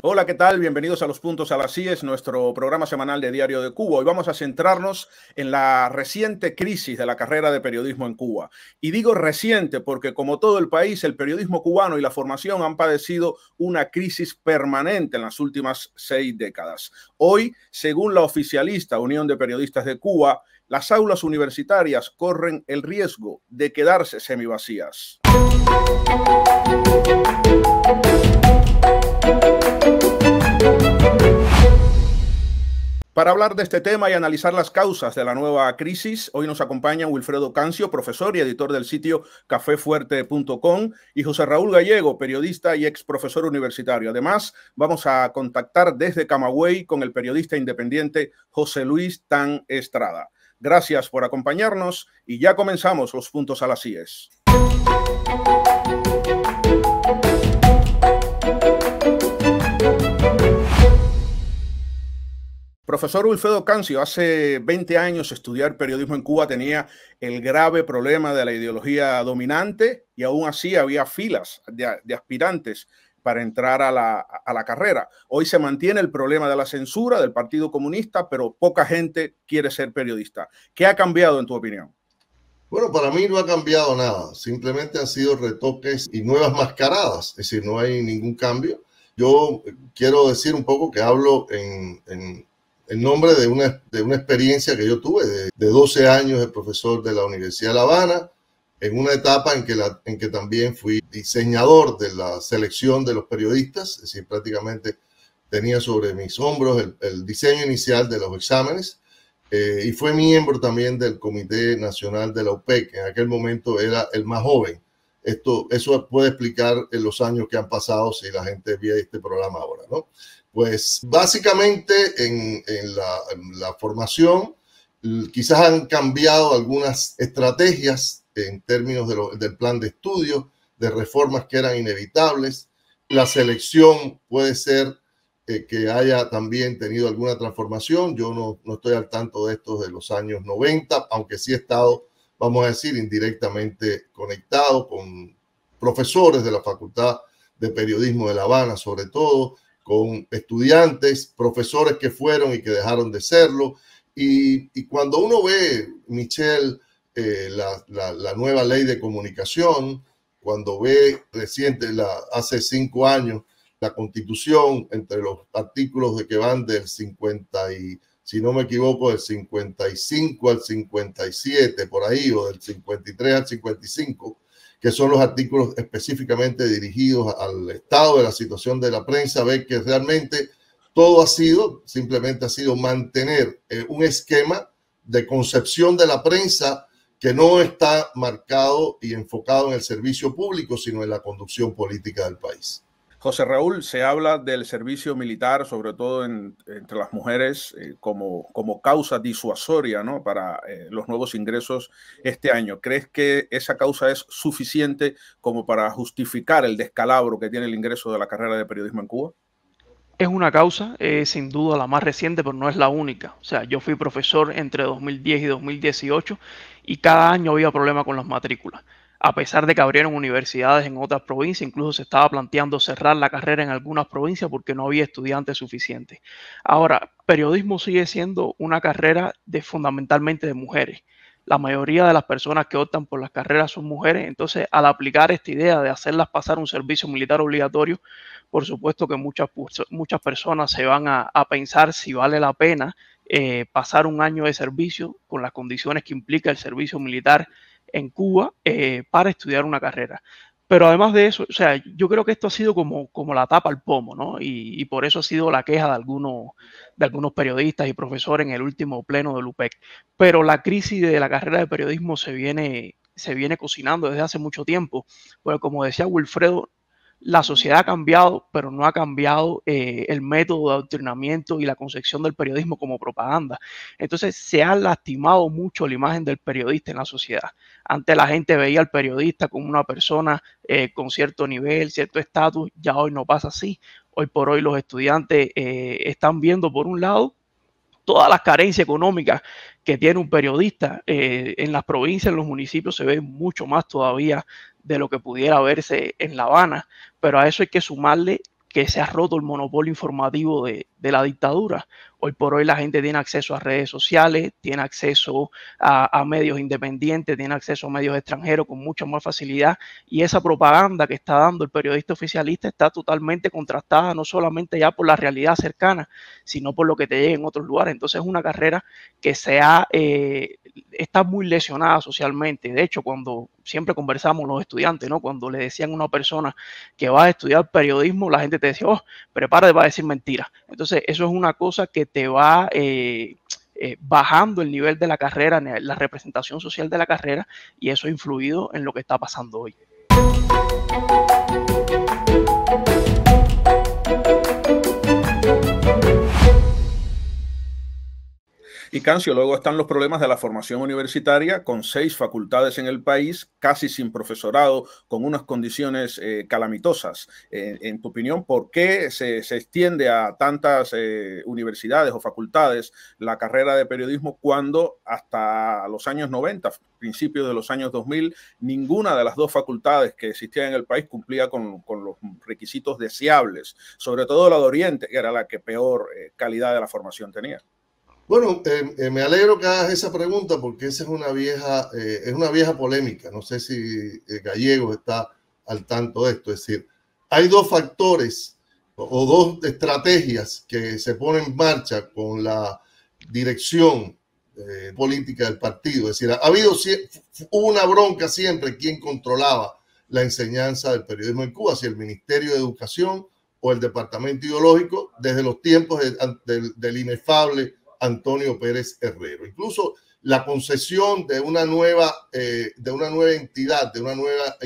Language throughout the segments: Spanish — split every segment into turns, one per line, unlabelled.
Hola, ¿qué tal? Bienvenidos a Los Puntos a las IES, nuestro programa semanal de Diario de Cuba. Hoy vamos a centrarnos en la reciente crisis de la carrera de periodismo en Cuba. Y digo reciente porque, como todo el país, el periodismo cubano y la formación han padecido una crisis permanente en las últimas 6 décadas. Hoy, según la oficialista Unión de Periodistas de Cuba, las aulas universitarias corren el riesgo de quedarse semivacías. Para hablar de este tema y analizar las causas de la nueva crisis, hoy nos acompañan Wilfredo Cancio, profesor y editor del sitio cafefuerte.com, y José Raúl Gallego, periodista y ex profesor universitario. Además, vamos a contactar desde Camagüey con el periodista independiente José Luis Tan Estrada. Gracias por acompañarnos y ya comenzamos Los Puntos a las IES. Profesor Wilfredo Cancio, hace 20 años estudiar periodismo en Cuba tenía el grave problema de la ideología dominante y aún así había filas de aspirantes para entrar a la carrera. Hoy se mantiene el problema de la censura del Partido Comunista, pero poca gente quiere ser periodista. ¿Qué ha cambiado en tu opinión?
Bueno, para mí no ha cambiado nada. Simplemente han sido retoques y nuevas mascaradas. Es decir, no hay ningún cambio. Yo quiero decir un poco que hablo en nombre de una experiencia que yo tuve de 12 años de profesor de la Universidad de La Habana, en una etapa en que también fui diseñador de la selección de los periodistas, es decir, prácticamente tenía sobre mis hombros el diseño inicial de los exámenes, y fue miembro también del Comité Nacional de la UPEC, que en aquel momento era el más joven. Eso puede explicar en los años que han pasado si la gente ve este programa ahora, ¿no? Pues básicamente en la formación quizás han cambiado algunas estrategias en términos del plan de estudio, de reformas que eran inevitables. La selección puede ser que haya también tenido alguna transformación. Yo no estoy al tanto de esto de los años 90, aunque sí he estado, vamos a decir, indirectamente conectado con profesores de la Facultad de Periodismo de La Habana, sobre todo, con estudiantes, profesores que fueron y que dejaron de serlo. Y cuando uno ve, Michelle, la nueva ley de comunicación, cuando ve hace 5 años, la Constitución, entre los artículos de que van del 50 y, si no me equivoco, del 55 al 57, por ahí, o del 53 al 55, que son los artículos específicamente dirigidos al estado de la situación de la prensa, ve que realmente todo simplemente ha sido mantener un esquema de concepción de la prensa que no está marcado y enfocado en el servicio público, sino en la conducción política del país.
José Raúl, se habla del servicio militar, sobre todo entre las mujeres, como causa disuasoria, ¿no?, para los nuevos ingresos este año. ¿Crees que esa causa es suficiente como para justificar el descalabro que tiene el ingreso de la carrera de periodismo en Cuba?
Es una causa, sin duda la más reciente, pero no es la única. O sea, yo fui profesor entre 2010 y 2018 y cada año había problemas con las matrículas. A pesar de que abrieron universidades en otras provincias, incluso se estaba planteando cerrar la carrera en algunas provincias porque no había estudiantes suficientes. Ahora, periodismo sigue siendo una carrera fundamentalmente de mujeres. La mayoría de las personas que optan por las carreras son mujeres, entonces al aplicar esta idea de hacerlas pasar un servicio militar obligatorio, por supuesto que muchas personas se van a pensar si vale la pena pasar un año de servicio con las condiciones que implica el servicio militar en Cuba para estudiar una carrera. Pero además de eso, o sea, yo creo que esto ha sido como la tapa al pomo, ¿no? Y por eso ha sido la queja de algunos periodistas y profesores en el último pleno del UPEC. Pero la crisis de la carrera de periodismo se viene cocinando desde hace mucho tiempo. Porque como decía Wilfredo, la sociedad ha cambiado, pero no ha cambiado el método de adoctrinamiento y la concepción del periodismo como propaganda. Entonces se ha lastimado mucho la imagen del periodista en la sociedad. Antes la gente veía al periodista como una persona con cierto nivel, cierto estatus. Ya hoy no pasa así. Hoy por hoy los estudiantes están viendo, por un lado, todas las carencias económicas que tiene un periodista. En las provincias, en los municipios, se ve mucho más todavía de lo que pudiera verse en La Habana, pero a eso hay que sumarle que se ha roto el monopolio informativo de la dictadura. Hoy por hoy la gente tiene acceso a redes sociales, tiene acceso a medios independientes, tiene acceso a medios extranjeros con mucha más facilidad, y esa propaganda que está dando el periodista oficialista está totalmente contrastada, no solamente ya por la realidad cercana, sino por lo que te llega en otros lugares. Entonces es una carrera que está muy lesionada socialmente. De hecho, cuando siempre conversamos los estudiantes, ¿no? Cuando le decían a una persona que va a estudiar periodismo, la gente te decía, oh, prepárate para decir mentiras. Entonces, eso es una cosa que te va bajando el nivel de la carrera, la representación social de la carrera, y eso ha influido en lo que está pasando hoy.
Y Cancio, luego están los problemas de la formación universitaria, con 6 facultades en el país, casi sin profesorado, con unas condiciones calamitosas. En tu opinión, ¿por qué se extiende a tantas universidades o facultades la carrera de periodismo cuando hasta los años 90, principios de los años 2000, ninguna de las 2 facultades que existían en el país cumplía con los requisitos deseables, sobre todo la de Oriente, que era la que peor calidad de la formación tenía?
Bueno, me alegro que hagas esa pregunta porque esa es una vieja polémica. No sé si Gallegos está al tanto de esto. Es decir, hay 2 factores o 2 estrategias que se ponen en marcha con la dirección política del partido. Es decir, hubo una bronca siempre quién controlaba la enseñanza del periodismo en Cuba, si el Ministerio de Educación o el Departamento Ideológico, desde los tiempos del inefable Antonio Pérez Herrero. Incluso la concesión de una nueva entidad, de una nueva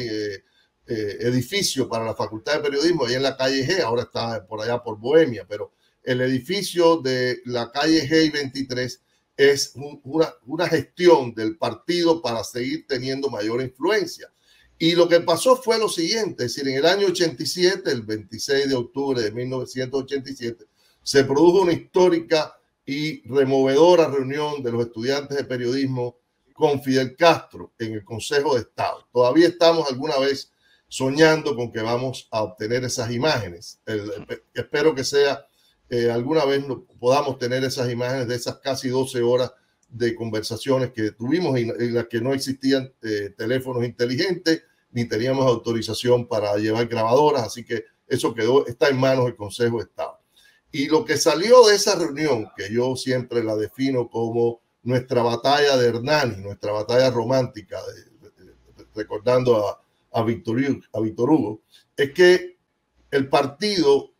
edificio para la Facultad de Periodismo, allá en la calle G, ahora está por allá por Bohemia, pero el edificio de la calle G y 23 es una gestión del partido para seguir teniendo mayor influencia. Y lo que pasó fue lo siguiente, es decir, en el año 87, el 26 de octubre de 1987, se produjo una histórica y removedora reunión de los estudiantes de periodismo con Fidel Castro en el Consejo de Estado. Todavía estamos alguna vez soñando con que vamos a obtener esas imágenes. Espero que sea alguna vez podamos tener esas imágenes de esas casi 12 horas de conversaciones que tuvimos en las que no existían teléfonos inteligentes ni teníamos autorización para llevar grabadoras, así que eso está en manos del Consejo de Estado. Y lo que salió de esa reunión, que yo siempre la defino como nuestra batalla de Hernani, nuestra batalla romántica, recordando a Víctor Hugo, es que el partido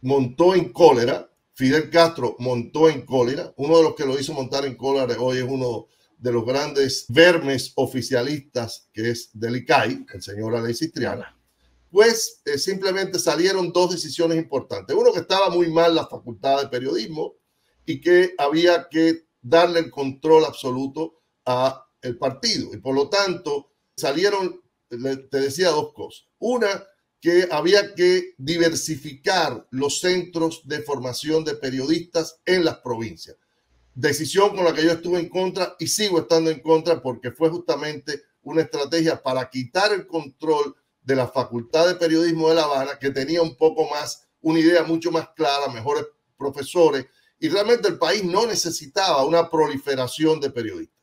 montó en cólera, Fidel Castro montó en cólera, uno de los que lo hizo montar en cólera hoy es uno de los grandes vermes oficialistas, que es del ICAI, el señor Alexis Triana. Pues simplemente salieron 2 decisiones importantes. Uno, que estaba muy mal la Facultad de Periodismo y que había que darle el control absoluto a el partido. Y por lo tanto salieron, te decía, 2 cosas. Una, que había que diversificar los centros de formación de periodistas en las provincias. Decisión con la que yo estuve en contra y sigo estando en contra porque fue justamente una estrategia para quitar el control de la Facultad de Periodismo de La Habana, que tenía un poco más, una idea mucho más clara, mejores profesores, y realmente el país no necesitaba una proliferación de periodistas.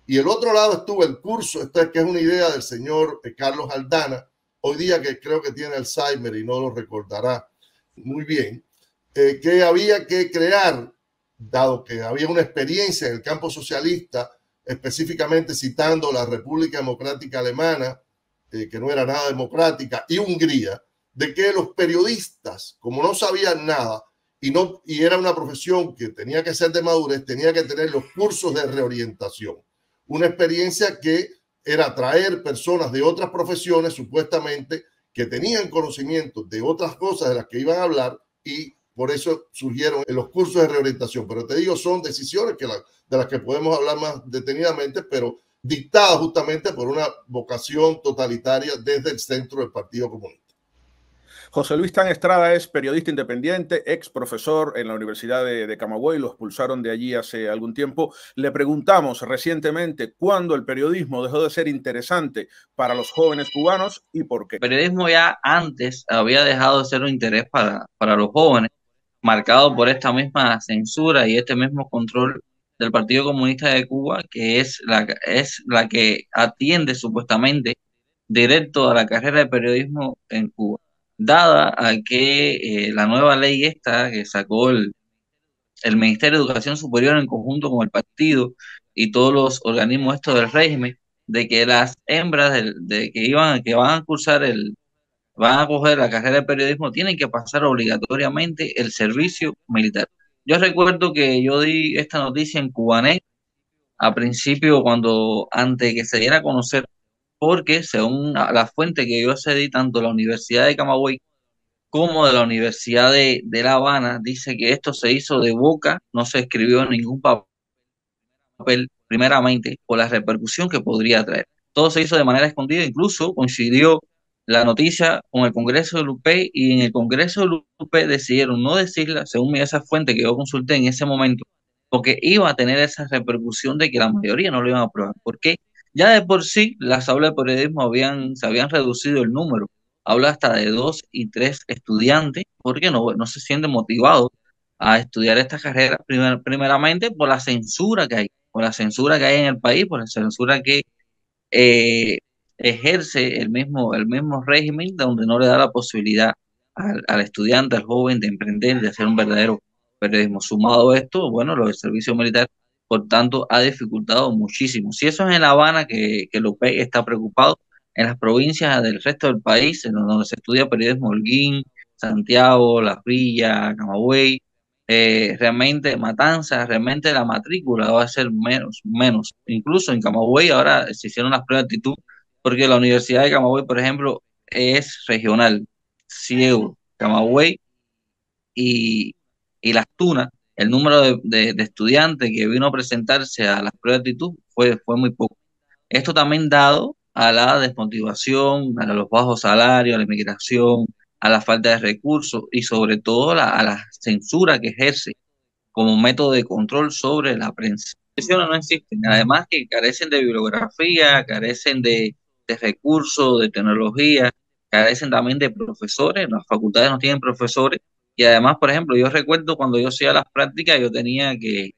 Y el otro lado estuvo el curso, que es una idea del señor Carlos Aldana, hoy día que creo que tiene Alzheimer y no lo recordará muy bien, que había que crear, dado que había una experiencia en el campo socialista, específicamente citando la República Democrática Alemana, que no era nada democrática, y Hungría, de que los periodistas, como no sabían nada y era una profesión que tenía que ser de madurez, tenía que tener los cursos de reorientación. Una experiencia que era traer personas de otras profesiones, supuestamente, que tenían conocimiento de otras cosas de las que iban a hablar, y por eso surgieron los cursos de reorientación. Pero te digo, son decisiones de las que podemos hablar más detenidamente, pero dictadas justamente por una vocación totalitaria desde el centro del Partido Comunista.
José Luis Tan Estrada es periodista independiente, ex profesor en la Universidad de Camagüey, lo expulsaron de allí hace algún tiempo. Le preguntamos recientemente cuándo el periodismo dejó de ser interesante para los jóvenes cubanos y por qué.
El periodismo ya antes había dejado de ser un interés para los jóvenes, marcado por esta misma censura y este mismo control del Partido Comunista de Cuba, que es la que atiende supuestamente directo a la carrera de periodismo en Cuba. Dada a que la nueva ley esta que sacó el Ministerio de Educación Superior en conjunto con el partido y todos los organismos estos del régimen, de que las hembras que van a cursar van a coger la carrera de periodismo tienen que pasar obligatoriamente el servicio militar. Yo recuerdo que yo di esta noticia en Cubanet a principio, antes que se diera a conocer, porque según la fuente que yo accedí, tanto de la Universidad de Camagüey como de la Universidad de La Habana, dice que esto se hizo de boca, no se escribió en ningún papel, primeramente, por la repercusión que podría traer. Todo se hizo de manera escondida, incluso coincidió la noticia con el Congreso del UP, y en el Congreso del UP decidieron no decirla, según esa fuente que yo consulté en ese momento, porque iba a tener esa repercusión de que la mayoría no lo iban a aprobar. Porque ya de por sí las aulas de periodismo se habían reducido el número. Habla hasta de 2 y 3 estudiantes, porque no se sienten motivados a estudiar esta carrera, primeramente por la censura que hay, en el país, por la censura que ejerce el mismo régimen, donde no le da la posibilidad al estudiante, al joven, de emprender, de hacer un verdadero periodismo. Sumado a esto, bueno, lo del servicio militar, por tanto, ha dificultado muchísimo. Si eso es en La Habana, que López está preocupado, en las provincias del resto del país, en donde se estudia periodismo, Holguín, Santiago, Las Villas, Camagüey, realmente Matanzas, realmente la matrícula va a ser menos. Incluso en Camagüey ahora se hicieron las pruebas de actitud, porque la Universidad de Camagüey, por ejemplo, es regional, Ciego, Camagüey y Las Tunas. El número de estudiantes que vino a presentarse a las pruebas de actitud fue muy poco. Esto también dado a la desmotivación, a los bajos salarios, a la inmigración, a la falta de recursos y sobre todo a la censura que ejerce como método de control sobre la prensa. Las no existen, además que carecen de bibliografía, carecen de recursos, de tecnología, carecen también de profesores, las facultades no tienen profesores, y además, por ejemplo, yo recuerdo cuando yo hacía las prácticas, yo tenía que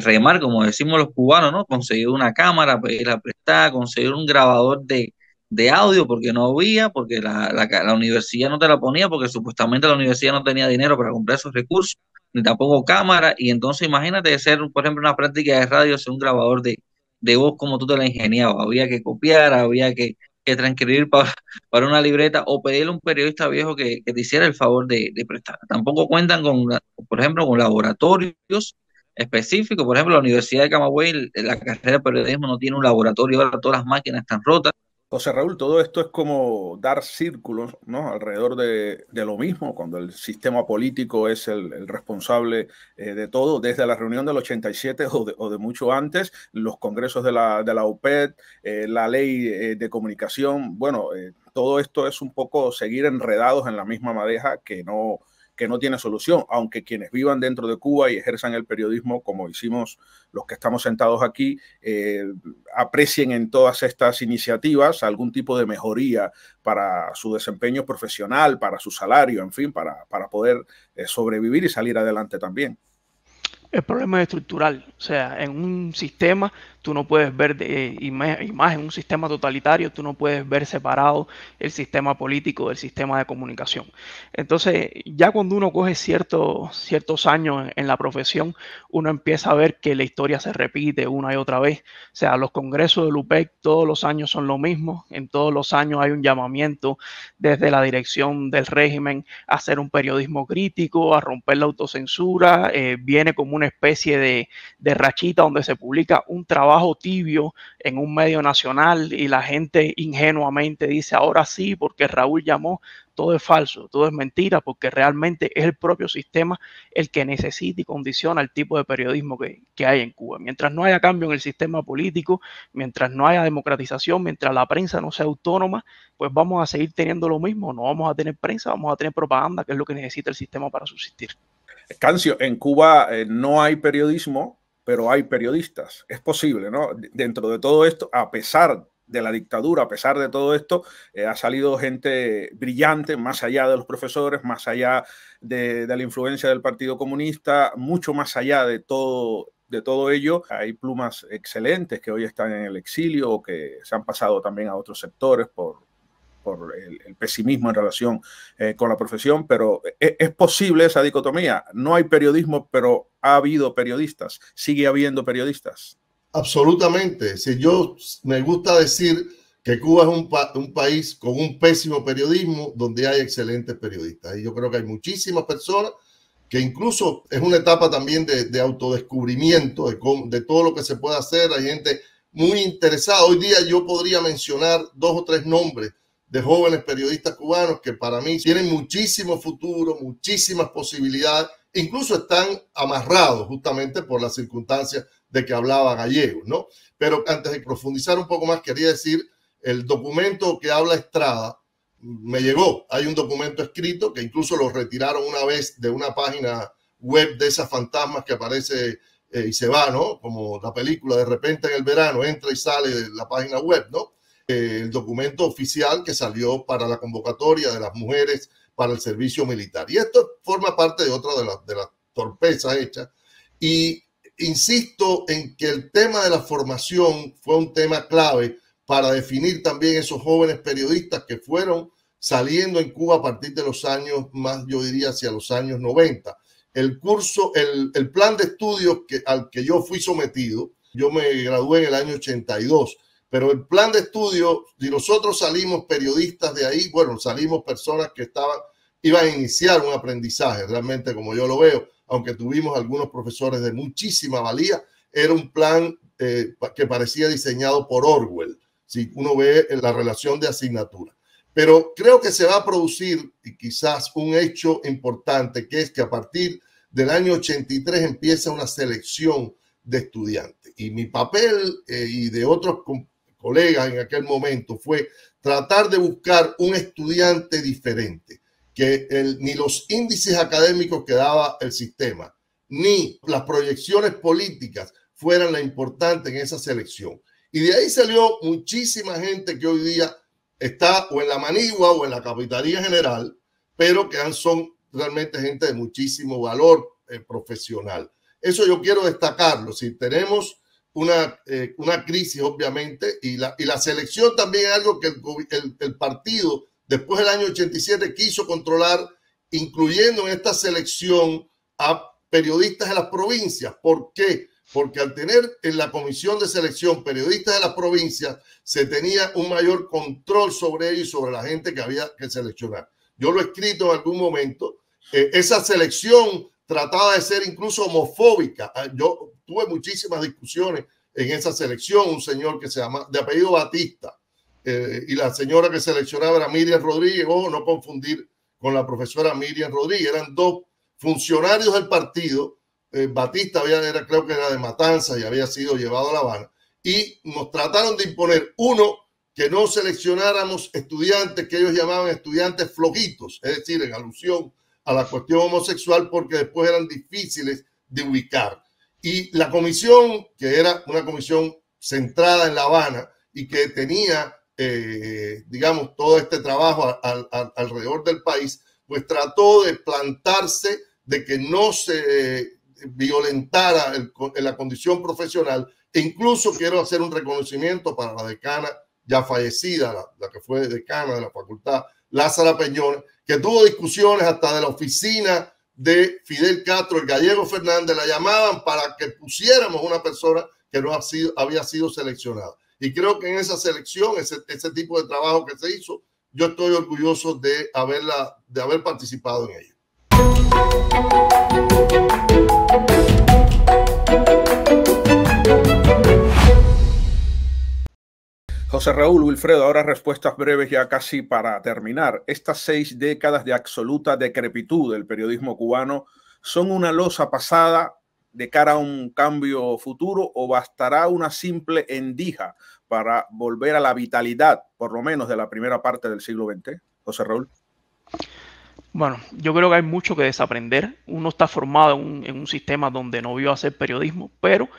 remar, como decimos los cubanos, ¿no? Conseguir una cámara, pedirla prestada, conseguir un grabador de audio, porque no había, porque la universidad no te la ponía, porque supuestamente la universidad no tenía dinero para comprar esos recursos, ni tampoco cámara, y entonces imagínate hacer, por ejemplo, una práctica de radio, hacer un grabador de voz como tú te la ingeniabas, había que copiar, había que transcribir para una libreta, o pedirle a un periodista viejo que te hiciera el favor de prestar. Tampoco cuentan por ejemplo, con laboratorios específico. Por ejemplo, la Universidad de Camagüey, la carrera de periodismo no tiene un laboratorio, ahora todas las máquinas están rotas.
José Raúl, todo esto es como dar círculos, ¿no?, alrededor de lo mismo, cuando el sistema político es el responsable de todo, desde la reunión del 87 o de mucho antes, los congresos de la UPED, la ley de comunicación. Bueno, todo esto es un poco seguir enredados en la misma madeja que no tiene solución, aunque quienes vivan dentro de Cuba y ejerzan el periodismo, como hicimos los que estamos sentados aquí, aprecien en todas estas iniciativas algún tipo de mejoría para su desempeño profesional, para su salario, en fin, para poder sobrevivir y salir adelante también.
El problema es estructural, o sea, en un sistema tú no puedes ver, y más en un sistema totalitario, tú no puedes ver separado el sistema político del sistema de comunicación. Entonces, ya cuando uno coge ciertos años en la profesión, uno empieza a ver que la historia se repite una y otra vez. O sea, los congresos del UPEC todos los años son lo mismo, en todos los años hay un llamamiento desde la dirección del régimen a hacer un periodismo crítico, a romper la autocensura, viene como una especie de rachita donde se publica un trabajo tibio en un medio nacional y la gente ingenuamente dice ahora sí porque Raúl llamó. Todo es falso, todo es mentira, porque realmente es el propio sistema el que necesita y condiciona el tipo de periodismo que hay en Cuba. Mientras no haya cambio en el sistema político, mientras no haya democratización, mientras la prensa no sea autónoma, pues vamos a seguir teniendo lo mismo. No vamos a tener prensa, vamos a tener propaganda, que es lo que necesita el sistema para subsistir.
Cancio, en Cuba no hay periodismo, pero hay periodistas. Es posible, ¿no? Dentro de todo esto, a pesar de la dictadura, a pesar de todo esto, ha salido gente brillante, más allá de los profesores, más allá de la influencia del Partido Comunista, mucho más allá de todo ello. Hay plumas excelentes que hoy están en el exilio o que se han pasado también a otros sectores por el pesimismo en relación con la profesión, pero es posible esa dicotomía. No hay periodismo, pero ha habido periodistas, sigue habiendo periodistas.
Absolutamente. Si yo me gusta decir que Cuba es un país con un pésimo periodismo donde hay excelentes periodistas. Y yo creo que hay muchísimas personas que incluso es una etapa también de autodescubrimiento de todo lo que se puede hacer. Hay gente muy interesada. Hoy día yo podría mencionar 2 o 3 nombres de jóvenes periodistas cubanos que para mí tienen muchísimo futuro, muchísimas posibilidades, incluso están amarrados justamente por las circunstancias de que hablaba Gallegos, ¿no? Pero antes de profundizar un poco más, quería decir, el documento que habla Estrada me llegó. Hay un documento escrito que incluso lo retiraron una vez de una página web de esas fantasmas que aparece y se va, ¿no? Como la película, de repente en el verano entra y sale de la página web, ¿no? El documento oficial que salió para la convocatoria de las mujeres para el servicio militar. Y esto forma parte de otra de las torpezas hechas. Y insisto en que el tema de la formación fue un tema clave para definir también esos jóvenes periodistas que fueron saliendo en Cuba a partir de los años, más yo diría hacia los años 90. El curso, el plan de estudios al que yo fui sometido, yo me gradué en el año 82, pero el plan de estudio, si nosotros salimos periodistas de ahí, bueno, salimos personas que iban a iniciar un aprendizaje, realmente como yo lo veo, aunque tuvimos algunos profesores de muchísima valía, era un plan que parecía diseñado por Orwell, si uno ve la relación de asignatura. Pero creo que se va a producir y quizás un hecho importante, que es que a partir del año 83 empieza una selección de estudiantes. Y mi papel y de otros colegas en aquel momento fue tratar de buscar un estudiante diferente, que ni los índices académicos que daba el sistema, ni las proyecciones políticas fueran la importante en esa selección. Y de ahí salió muchísima gente que hoy día está o en la Manigua o en la Capitanía General, pero que son realmente gente de muchísimo valor profesional. Eso yo quiero destacarlo. Si tenemos una crisis, obviamente, y la selección también es algo que el partido, después del año 87, quiso controlar, incluyendo en esta selección a periodistas de las provincias. ¿Por qué? Porque al tener en la comisión de selección periodistas de las provincias, se tenía un mayor control sobre ellos y sobre la gente que había que seleccionar. Yo lo he escrito en algún momento. Esa selección trataba de ser incluso homofóbica. Yo tuve muchísimas discusiones en esa selección. Un señor que se llama, de apellido Batista, y la señora que seleccionaba era Miriam Rodríguez. Ojo, no confundir con la profesora Miriam Rodríguez. Eran 2 funcionarios del partido. Batista creo que era de Matanzas y había sido llevado a La Habana, y nos trataron de imponer, uno, que no seleccionáramos estudiantes que ellos llamaban estudiantes flojitos, es decir, en alusión a la cuestión homosexual, porque después eran difíciles de ubicar. Y la comisión, que era una comisión centrada en La Habana y que tenía, digamos, todo este trabajo alrededor del país, pues trató de plantarse de que no se violentara la condición profesional. E incluso quiero hacer un reconocimiento para la decana ya fallecida, la que fue decana de la facultad, Lázara Peñón, que tuvo discusiones hasta de la oficina de Fidel Castro, el Gallego Fernández, la llamaban para que pusiéramos una persona que no había sido seleccionada. Y creo que en esa selección, ese tipo de trabajo que se hizo, yo estoy orgulloso de haber participado en ello.
José Raúl, Wilfredo, ahora respuestas breves ya casi para terminar. Estas 6 décadas de absoluta decrepitud del periodismo cubano son una losa pasada de cara a un cambio futuro, o bastará una simple endija para volver a la vitalidad, por lo menos de la primera parte del siglo XX? José Raúl.
Bueno, yo creo que hay mucho que desaprender. Uno está formado en un sistema donde no vio hacer periodismo, pero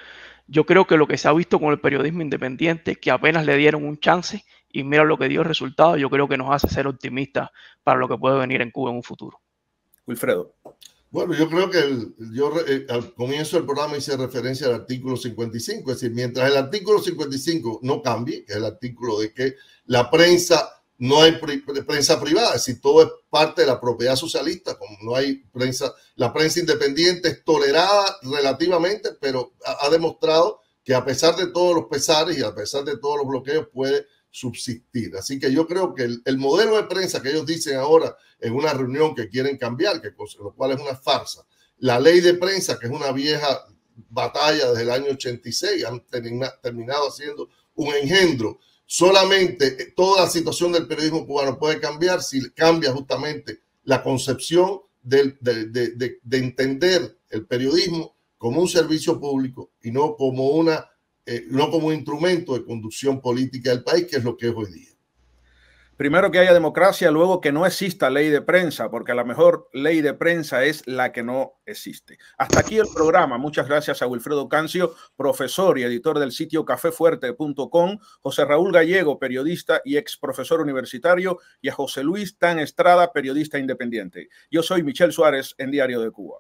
yo creo que lo que se ha visto con el periodismo independiente, que apenas le dieron un chance y mira lo que dio el resultado, yo creo que nos hace ser optimistas para lo que puede venir en Cuba en un futuro.
Wilfredo.
Bueno, yo creo que al comienzo del programa hice referencia al artículo 55, es decir, mientras el artículo 55 no cambie, que es el artículo de que la prensa, no hay prensa privada, es decir, todo es parte de la propiedad socialista, como no hay prensa, la prensa independiente es tolerada relativamente, pero ha demostrado que a pesar de todos los pesares y a pesar de todos los bloqueos puede subsistir. Así que yo creo que el modelo de prensa que ellos dicen ahora en una reunión que quieren cambiar, lo cual es una farsa, la ley de prensa, que es una vieja batalla desde el año 86, han terminado haciendo un engendro. Solamente toda la situación del periodismo cubano puede cambiar si cambia justamente la concepción de entender el periodismo como un servicio público y no como un instrumento de conducción política del país, que es lo que es hoy día.
Primero que haya democracia, luego que no exista ley de prensa, porque la mejor ley de prensa es la que no existe. Hasta aquí el programa. Muchas gracias a Wilfredo Cancio, profesor y editor del sitio cafefuerte.com, José Raúl Gallego, periodista y ex profesor universitario, y a José Luis Tan Estrada, periodista independiente. Yo soy Michel Suárez en Diario de Cuba.